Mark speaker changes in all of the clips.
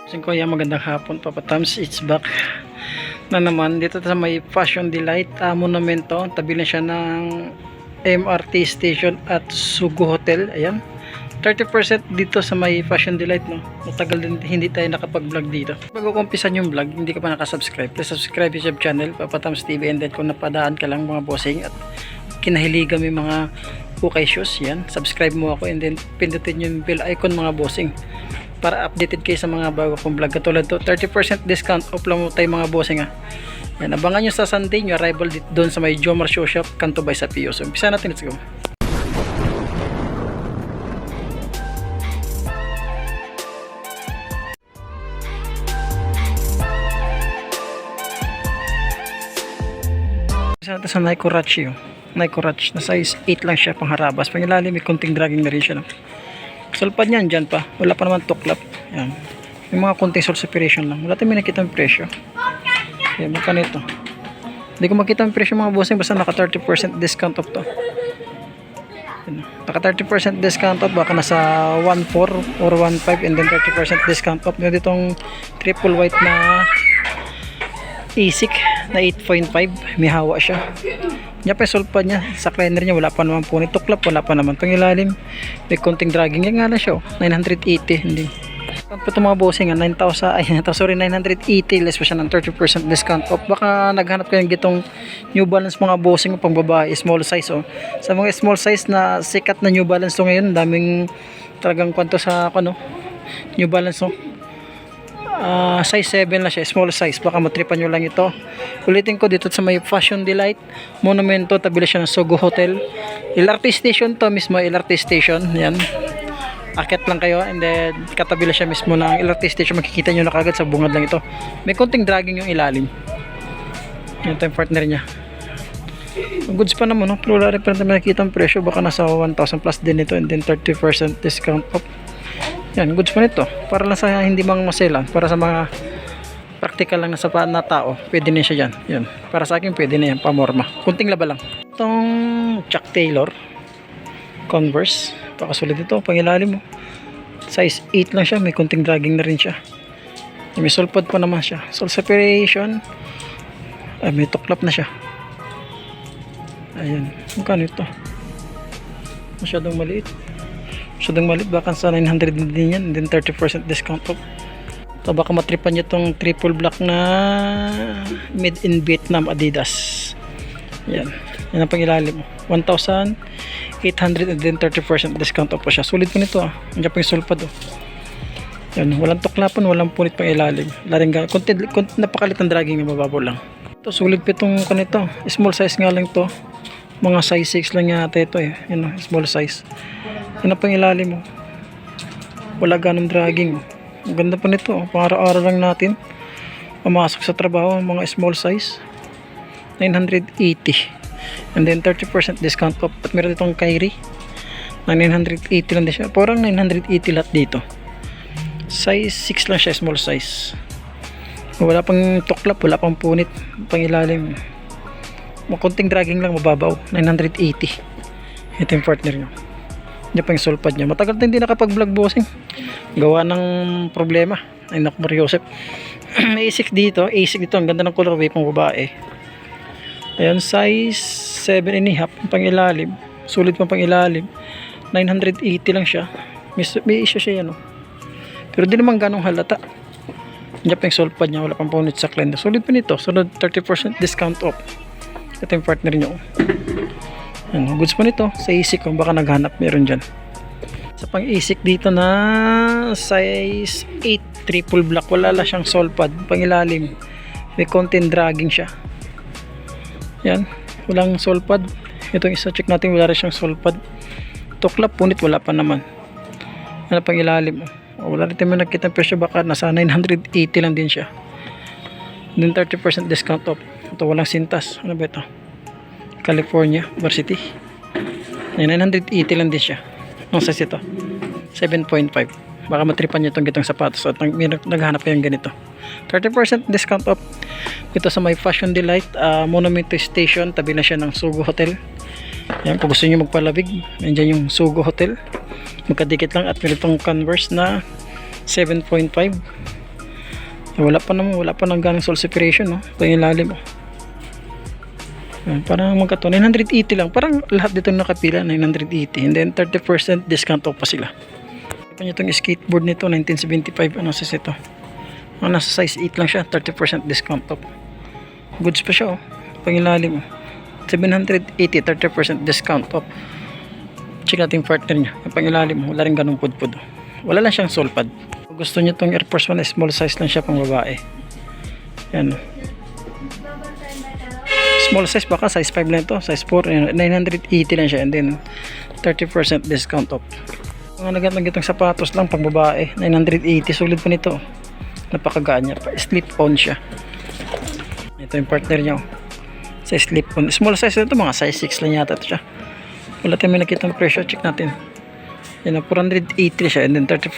Speaker 1: Kuya, magandang hapon, Papa Tams, it's back na naman dito sa may Fashion Delight monumento. Tabi na siya ng MRT station at Sugo Hotel. Ayan, 30% dito sa may Fashion Delight, no? Matagal din hindi tayo nakapag-vlog dito. Bago ko umpisan yung vlog, hindi ka pa nakasubscribe, please subscribe YouTube channel Papa Tams TV, and then kung napadaan ka lang mga bossing at kinahiligan may mga ukay shoes, yan, subscribe mo ako, and then pindutin yung bell icon mga bossing para updated kayo sa mga bago kong vlog. Katulad to, 30% discount off lang mo tayo mga bossing, ha. Yan, abangan nyo sa Sunday yung arrival doon sa may Jomar Show Shop, Canto by Sapio. So umpisa natin, let's go. Umpisa natin sa Nike Ratch, Nike Ratch na size 8 lang siya, pangharabas, pangilalim, may konting dragging na rin siya, no? Sulpad niyan dyan pa, wala pa naman tuklap. Yan, may mga konting sole separation lang, wala tayong nakita yung presyo. Yan, magkano ito? Hindi ko makita yung presyo mga bossing, basta naka 30% discount off to. Yan, naka 30% discount off, baka nasa 1.4 or 1.5, and then 30% discount off. Meron ditong triple white na ASIC na 8.5, may hawa siya. Yan pa yung sulpad niya, sa cleaner niya wala pa naman po, tuklap wala pa naman, pangilalim may konting dragging. Yan nga lang siya, 980, hindi pa ito mga bossing, 9,000, ay sorry, 980, less pa siya ng 30% discount off. Baka naghanap kayo ng gitong New Balance mga bossing pang babae, small size, oh. Sa mga small size na sikat na New Balance to ngayon, daming talagang kwanto sa ano, New Balance, oh. Size 7 lang siya, small size, baka matripan nyo lang ito. Ulitin ko, dito sa may Fashion Delight monumento, tabi siya ng Sugo Hotel, LRT station to mismo, LRT station. Yan, akit lang kayo, and then katabi siya mismo ng LRT station, makikita nyo na kagad sa bungad lang ito. May konting dragging yung ilalim. Yan ito yung partner nya, goods pa naman, no? Pero wala rin pa natin nakikita ang presyo, baka nasa 1,000 plus din ito, and then 30% discount off. Yan, goods pa nito, para lang sa hindi mga maselan, para sa mga practical lang na sapat na tao, pwede na siya dyan. Yan, para sa akin pwede na yan, pamorma, kunting laba lang. Itong Chuck Taylor Converse, pakasulit ito, pangilalim mo, size 8 lang siya, may kunting dragging na rin siya. May sulpad pa naman siya, sole separation, ay may tuklap na siya. Ayan, magkano ito? Masyadong maliit, baka sa 900 din yan, and then 30% discount off. So baka matripan nyo itong triple black na made in Vietnam Adidas. Yan, yan ang pangilalim, 1,800, and then 30% discount off pa siya. Sulit po nito, nandiyan pa yung sulpad, oh. Yan, walang tuklapan, walang punit pang ilalim, konti napakalit ang dragging, mababaw lang. Ito, sulit pa itong kanito, small size nga lang to, mga size 6 lang yata ito, eh. Yan, small size. Yan ang pangilalim mo, wala ganong dragging. Ang ganda pa nito, pang araw-araw lang natin pumasok sa trabaho, mga small size, 980, and then 30% discount off. At meron itong Kyrie na 980 lang din siya, parang 980 lahat dito, size 6 lang siya, small size, wala pang tuklap, wala pang punit, pangilalim, makunting dragging lang, mababaw, 980. Ito yung partner nyo, hindi pa yung sulpad niya. Matagal na hindi nakapag-vlog bossing, gawa ng problema. Ay naku, Mariosep. May ASIC dito, ang ganda ng color wave pang babae. Ayan, size 7.5 pang ilalim, sulit pang ilalim, 980 lang siya. May issue siya yan, oh. Pero di naman ganong halata. Hindi pa yung sulpad niya, wala pang punit sa cleaner. Sulit pa nito, sunod 30% discount off. Ito yung partner nyo, ano, goods pa nito sa ASIC, kung baka naghanap, meron dyan. Sa pang ASIC dito na size 8 triple black, wala lang siyang sole pad, pangilalim, may konting dragging siya. Yan, walang sole pad. Itong isa, check natin, wala rin siyang sole pad, tuklap, punit wala pa naman. Ano pangilalim, wala rin tayo nakita presyo, baka nasa 980 lang din siya, then 30% discount off. Ito walang sintas, ano ba ito, California Varsity, 980 lang din siya. Ang size ito 7.5, baka matripan nyo itong gitong sapatos at naghanap kayong ganito. 30% discount off dito sa may Fashion Delight Monumento Station, tabi na siya ng Sugo Hotel. Yan, kung gusto nyo magpalabig, nandiyan yung Sugo Hotel, magkadikit lang. At meron itong Converse na 7.5, Wala pa naman, wala pa nang ganang soul separation, no? Pangilalim, oh. Yan, parang magkato 980 lang, parang lahat dito nakapila 980, and then 30% discount off pa sila. Ito nyo itong skateboard nito 1975, ano sa ito, nasa size 8 lang siya, 30% discount off. Goods pa siya, oh. Pangilalim, oh. 780, 30% discount off. Check natin yung partner niya. Yung pangilalim, wala rin ganung pudpud, oh. Wala lang siyang sole pad. Kung gusto niyo itong Air Force 1, small size lang siya pang babae. Yan, oh. Small size, baka size 5 lang ito, size 4, 980 lang siya, and then 30% discount off. Mga nagatang itong sapatos lang pang babae, 980, sulit pa nito, napakagaan niya, slip on siya. Ito yung partner niya, oh. Sa slip on, small size ito, mga size 6 lang yata ito siya. Wala tayong may nakitang presyo, check natin. Yan, 480 siya, and then 30%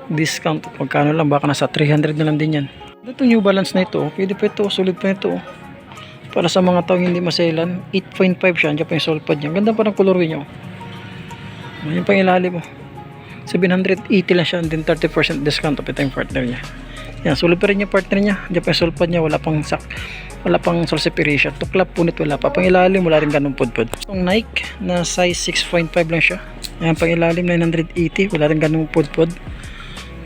Speaker 1: discount. Magkano lang, baka nasa 300 na lang din yan. Ito New Balance na ito, pwede pa ito, sulit pa ito, oh. Para sa mga taong hindi maselan, 8.5 siya, andyan pa yung sole pad niya. Ganda pa ng colorway niya, oh. Yung pang ilalim, oh. 780 lang siya, and then 30% discount of ito yung partner niya. Yan, sulit pa rin yung partner niya, andyan pa yung sole pad niya, wala pang sole separation. Tuklap, punit, wala pa. Pang ilalim, wala rin ganun pudpud. Itong Nike na size 6.5 lang siya. Yan, pang ilalim 980, wala rin ganun pudpud.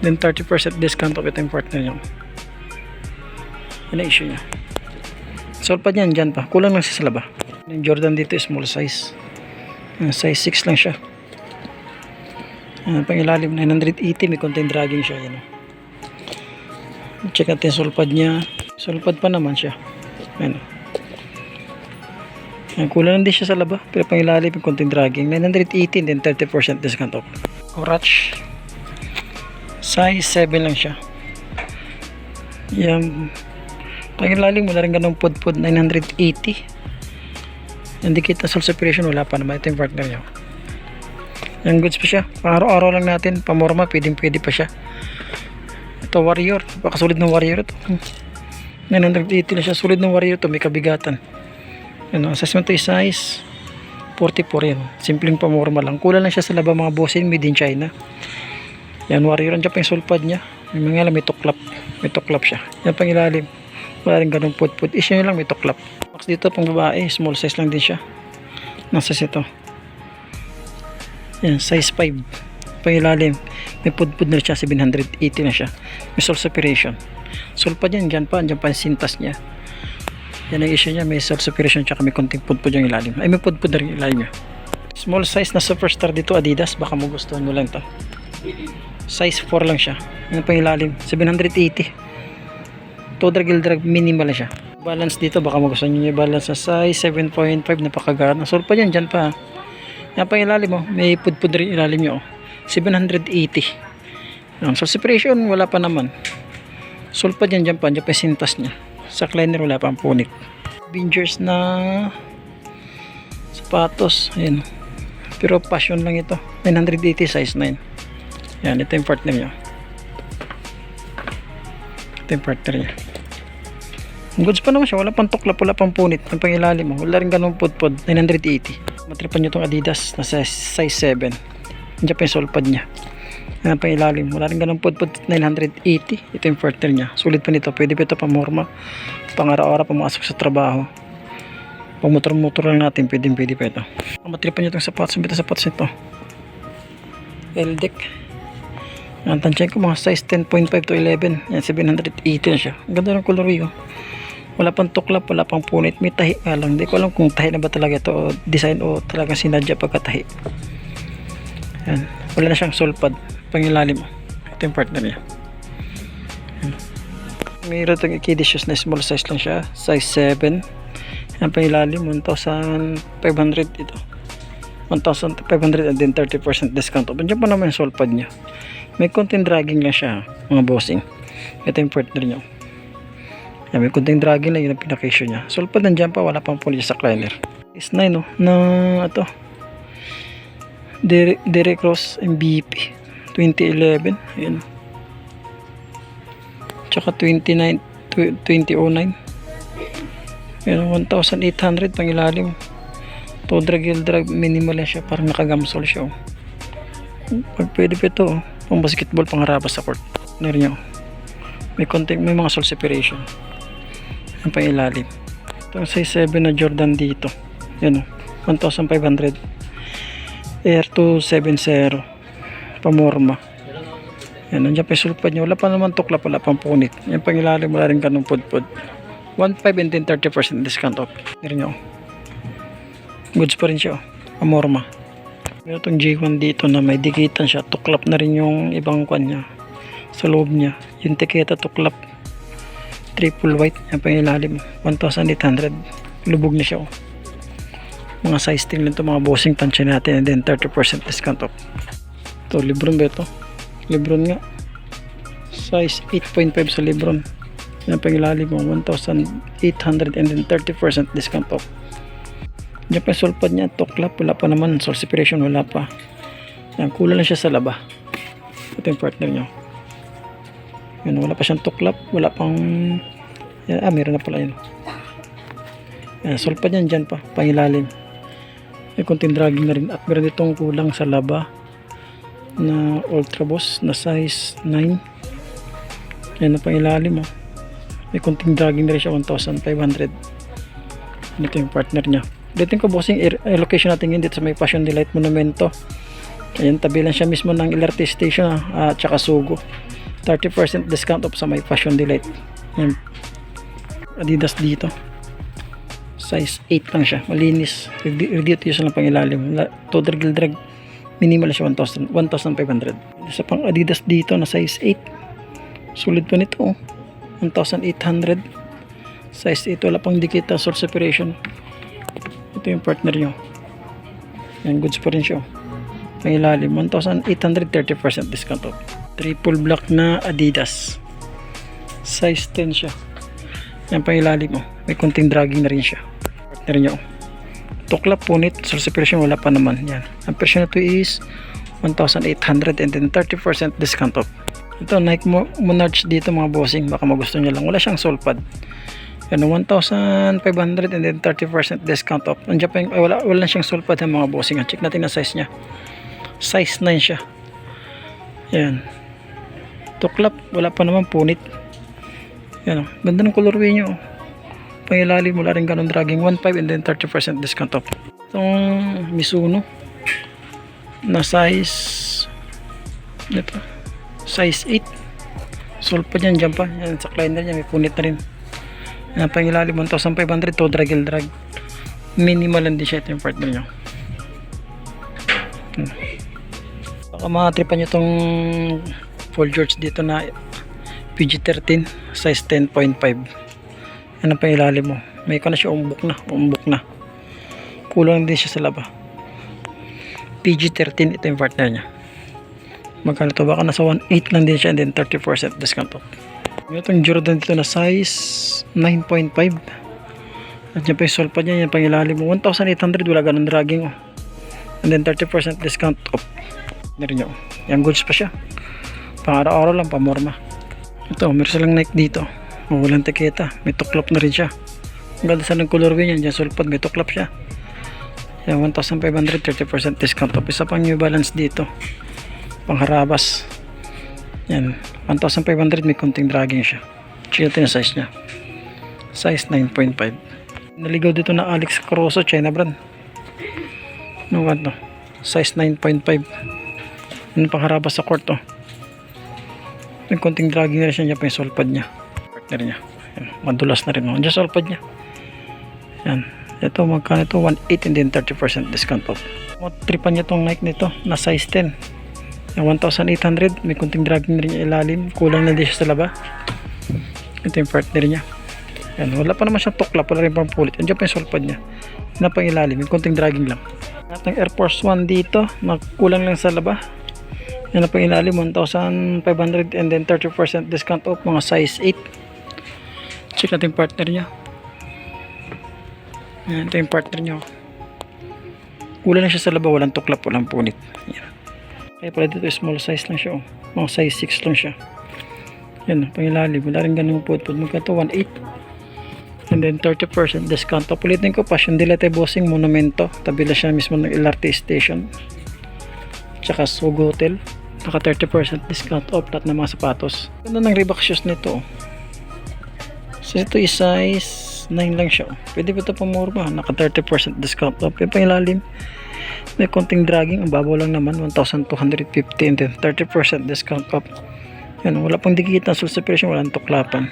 Speaker 1: Then 30% discount of ito yung partner niya. Yan ang issue niya. Sole pad niyan, dyan pa. Kulang lang siya sa laba. Yung Jordan dito is small size. Size 6 lang siya. Pang ilalim 980, may konting dragging siya. Yan. Check natin sole pad niya. Sole pad pa naman siya. Yan. Kulang lang din siya sa laba. Pero pang ilalim, may konting dragging. 980, then 30% discount off. Orange. Size 7 lang siya. Yan. Pangilalim, wala rin ganong pudpud, 980. Hindi kita sole separation, wala pa naman. Ito yung partner niya. Yung goods pa siya. Araw-araw lang natin. Pamorma, pwede pa siya. Ito Warrior. Pakasulit ng Warrior ito. 980 na siya. Sulit ng Warrior ito. May kabigatan. Ano, assessment to size 44 yan. Simpleng pamorma lang. Kulang lang siya sa laba mga bossing. Made in China. Yan, Warrior. Andiyan pa yung sole pad niya. May tuklap. May tuklap siya. Yan pang ilalim. Wala rin ganun pudpud. Issue nyo lang, may tuklap. Box dito pang babae, small size lang din siya. Nasa ito. Yan, size 5. Pang ilalim, may pudpud na siya, 780 na siya. May sole separation. Sole pa dyan, dyan pa yung sintas niya. Yan ang issue niya, may sole separation tsaka may konting pudpud yung ilalim. Ay, may pudpud na rin ilalim niya. Small size na Superstar dito, Adidas. Baka magustuhan mo lang ito. Size 4 lang siya. Yan pang ilalim, 780. Drag minimal na siya. Balance dito, baka magustuhan nyo yung balance sa size 7.5, napakagaan. Sole pa dyan pa. Yan pa ilalim, oh. May pudpud rin ilalim nyo, oh. 780. Sole separation, wala pa naman. Sole pa dyan pa yung sintas nya. Sa liner, wala pa ang punit. Bingers na sapatos, ayan. Pero passion lang ito, 980, size 9. Yan, ito yung partner nyo. Ito yung partner niya. Goods pa naman siya, wala pang tuklap, wala pang punit, yung pang ilalim, wala rin ganun pudpud, 980. Matripan nyo itong Adidas na size 7. Diyan pa yung sole pad niya. Yan pang ilalim, wala rin ganun pudpud, 980. Ito yung partner niya. Sulit pa nito, pwede pa ito pamorma, pang araw-araw pumasok sa trabaho. Pang motor-motor lang natin, pwede pa ito. Matripan nyo itong sapatos, sapatos nito. L-deck. Yan, tansyan ko mga size 10.5 to 11. Yan, 780 na siya. Ang ganda ng colorway, oh. Wala pang tuklap, wala pang punit. May tahi lang. Hindi ko alam kung tahi na ba talaga ito o design o talagang sinadya pagkatahi. Yan. Wala na siyang sole pad. Pangilalim. Ito yung partner niya. Yan. Mayroon itong kiddie shoes na small size lang siya. Size 7. Yan pangilalim. 1,500 ito. 1,500 and then 30% discount. Diyan pa naman yung sole pad niya. May konting dragging lang siya, mga bossing. Ito yung partner niya. Yan, may konting dragging lang, yun ang pinaka-issue niya. Sole pad nandiyan pa, wala pang polish sa liner. Is 9, no? Na ito. Derek Ross MVP 2011. Ayan. Tsaka 2009. Ayan, 1,800 pang ilalim. To drag minimal lang siya, parang nakagamsol siya, oh. Pag pwede pa ito, oh. Pang basketball, pang harabas sa court. Nari nyo. may mga sole separation. Yan pang ilalim. Itong size 7 na Jordan dito. Yan o. 1,500. Air 270. Pamorma. Yan. Nandiyan pa yung sulpad niya. Wala pa naman tuklap. Wala pang punit. Yan pang ilalim. Wala rin ganun pudpud. 1,500 and then 30% discount off. Meron nyo. Goods pa rin siya. Pamorma. Meron itong J1 dito na may dikitan siya. Tuklap na rin yung ibang kwan niya. Sa loob niya. Yung tiketa tuklap. Triple white. Yan pang ilalim. 1,800. Lubog na siya. Mga size din lang ito. Mga bossing tansya natin. And then 30% discount off. Ito. Libron ba ito? Libron nga. Size 8.5 sa Libron. Yan pang ilalim mo. 1,800 and then 30% discount off. Diyan pa yung sulpad niya. Tuklap. Wala pa naman. Sole separation. Wala pa. Yan. Kulang lang siya sa laba. Ito yung partner niya. Yan. Wala pa siyang tuklap. Wala pang... Yan. Meron na pala yun. Yan. Sulpad niyan dyan pa. Pangilalim. May konting dragging na rin. At meron ditong kulang sa laba na Ultra Boss na size 9. Yan na pangilalim. May konting dragging na rin siya. 1,500. Ito yung partner niya. Dito ko bossing location natin yun dito sa may Passion Delight Monumento. Ayan, tabi lang siya mismo ng LRT station at saka Sugo. 30% discount off sa may Passion Delight. Ayan. Adidas dito. Size 8 lang siya. Malinis. Ready to use lang pang ilalim. To drag. Minimal siya 1,500. Isa pang Adidas dito na size 8. Sulit pa nito. 1,800. Size 8. Wala pang dikita. Sole separation. Ito yung partner nyo. Yan, goods pa rin siya. Pangilalim, 1,800, 30% discount off. Triple black na Adidas. Size 10 siya. Yan, pangilalim mo. May konting dragging na rin siya. Partner nyo. Tuklap, punit, sole separation, wala pa naman. Yan. Ang presyo na ito is 1,800 and then 30% discount off. Ito, Nike Monarch dito mga bossing. Baka magusto nyo lang. Wala siyang sole pad. Yan, 1,500 and then 30% discount off. Nandiyan pa yung, wala siyang sole pad ng mga bossing. Check natin ang size niya. Size 9 siya. Yan. Tuklap, wala pa naman punit. Yan, ganda ng colorway nyo. Pangilalim, wala rin ganun dragging. 1,500 and then 30% discount off. Itong Mizuno na size ito, size 8. Sole pad yan, dyan pa. Yan, sa kleiner niya, may punit na rin. Yan, pangilalim 1,500 to drag. Minimal lang din siya. Ito yung partner nyo. Baka makatripan nyo itong Paul George dito na PG-13 size 10.5. Yan ang pangilalim mo. May ka na siya umbok na. Kulang din siya sa laba. PG-13 ito yung partner nya. Magkano ito? Baka nasa 1.8 lang din siya and then 30% discount off. Itong Jordan dito na size 9.5. At yan pa yung sole pad niya. Yan pangilalim mo. 1,800. Wala ganun dragging. And then 30% discount off. Meron nyo. Yan, goods pa siya. Pang araw-araw lang. Pamorma. Ito. Meron silang Nike dito. Walang tiketa. May tuklap na rin siya. Ang ganda sa ng colorway niyan. Yan sole pad. May tuklap siya. Yan, 1,500. 30% discount off. Isa pang New Balance dito. Pang harabas. Yan, 1,500, may konting dragging siya. Check natin yung size niya. Size 9.5. Naligaw dito na Alex Caruso, China brand. Ano ba ito? Size 9.5. Ano pang harabas sa court to? May konting dragging na rin siya pa yung sole pad niya. Partner niya. Yan, madulas na rin. Andiyan sole pad niya. Yan. Ito, magkano ito? 1.8 and then 30% discount off. Tripan niya itong Nike nito na size 10. 1,800, may kunting dragging na rin yung ilalim, kulang na din siya sa laba. Ito yung partner niya. Yan, wala pa naman siyang tuklap, wala rin pang pulit. Andiyan pa yung sole pad niya. Yan na pang ilalim, may kunting dragging lang. At ang Air Force 1 dito, kulang lang sa laba. Yan na pang ilalim, 1,500 and then 30% discount off, mga size 8. Check natin yung partner niya. Yan, ito yung partner niya. Kulang lang siya sa laba, walang tuklap, walang punit. Yan. Kaya pala dito small size lang siya. Mga size 6 lang siya. Yan, pangilalim. Wala rin ganun pudpud. Magkato 1.8. And then 30% discount. Ulitin ko, Passion Delight Bossing Monumento. Tabi lang siya mismo ng LRT station. Tsaka Sugo Hotel. Naka 30% discount off lahat ng mga sapatos. Ganda ng Reebok shoes nito. So ito is size 9 lang siya. Pwede ba ito pamurma? Naka 30% discount off. Yung pangilalim, may konting dragging. Ang babaw lang naman, 1,250 and then 30% discount off. Yan, wala pang dikit na sole separation, walang tuklapan.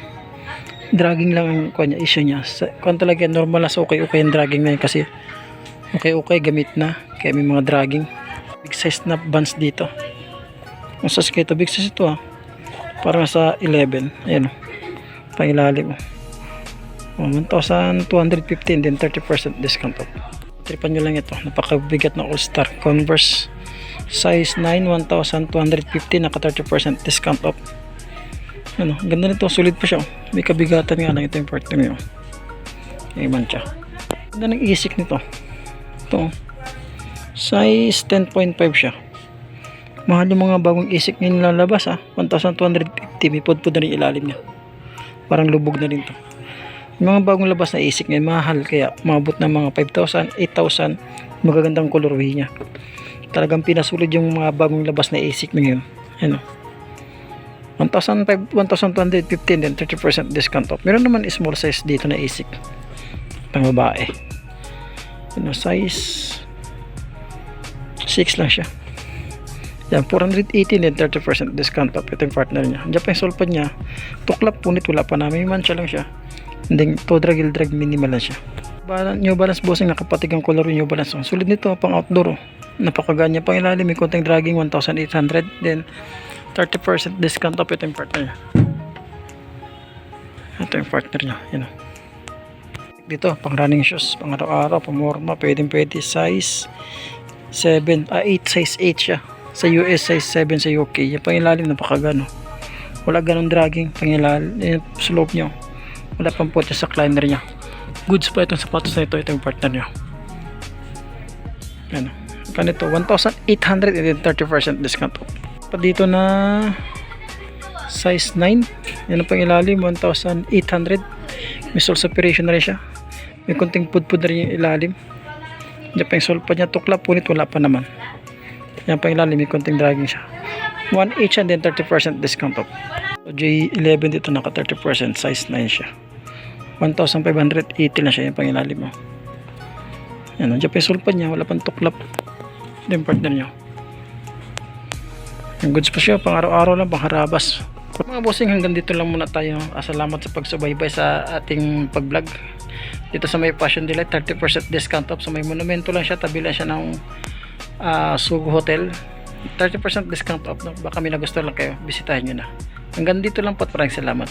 Speaker 1: Dragging lang ang kanya, issue niya. Kung talaga normal na, so okay yung dragging na yun kasi okay gamit na. Kaya may mga dragging. Big size na bands dito. Ang size ito, big size ito parang sa 11. Ayan o, pangilalim o. 1,250 and then 30% discount off. Tripan nyo lang ito, napakabigat na all-star Converse size 9, 1,250, naka 30% discount off. Ano, ganda nito, sulit pa siya. May kabigatan nga lang, ito yung part nyo. Yung mancha. Ganda ng isik nito. Ito, size 10.5 siya. Mahal yung mga bagong isik ngayon lalabas 1,250, may pudpud na rin ilalim niya. Parang lubog na rin to. Yung mga bagong labas na isik ngayon mahal, kaya umabot ng mga 5,000, 8,000. Magagandang colorway niya. Talagang pinasulit yung mga bagong labas na isik ngayon. Ano, 1,250 then 30% discount off. Meron naman small size dito na isik pang babae. Ano, size 6 lang siya. Yan, 480 then 30% discount off. Ito yung partner niya. Diyan pa yung solpad niya. Tuklap, punit, wala pa namin. May mancha lang siya. And then, to drag minimal lang siya. New Balance bossing, nakapatig ang color yung New Balance. Sulit nito, pang outdoor. Napakaganya pang ilalim. May konting dragging, 1,800. Then, 30% discount off. Ito yung partner niya. Ito yung partner niya. Yan o. Dito, pang running shoes. Pang araw-araw, pamorma. Pwede size 7, 8, size 8 siya. Sa US, size 7 sa UK. Yung pangilalim, napakagano. Wala ganong dragging. Pangilalim, yung slope nyo. Wala pang puti sa climber niya. Goods pa itong sapatos na ito. Ito yung partner nyo. Ano. Ganito, 1,800 and then 30% discount. Pa dito na size 9. Yan ang pangilalim, 1,800. May sole separation na rin siya. May kunting pudpud na rin yung ilalim. Diyan pa yung sole pa niya. Tuklap, punit, wala pa naman. Yan pa yung ilalim, may kunting dragging siya. 1,800 and then 30% discount off. So, J11 dito naka 30%, size 9 siya. 1,580 na siya, yung pangilalim mo. Yan, nandiyan pa yung sulpad niya, wala pang tuklap. Ito yung partner niya. Yung goods pa siya, pang araw-araw lang, pang harabas. Mga bossing, hanggang dito lang muna tayo. Salamat sa pagsubaybay sa ating pag-vlog. Dito sa may Fashion Delight, 30% discount off. So may monumento lang siya, tabi lang siya ng Sugo Hotel. 30% discount off. Baka may nagustuhan lang kayo, bisitahin nyo na. Hanggang dito lang po at maraming salamat.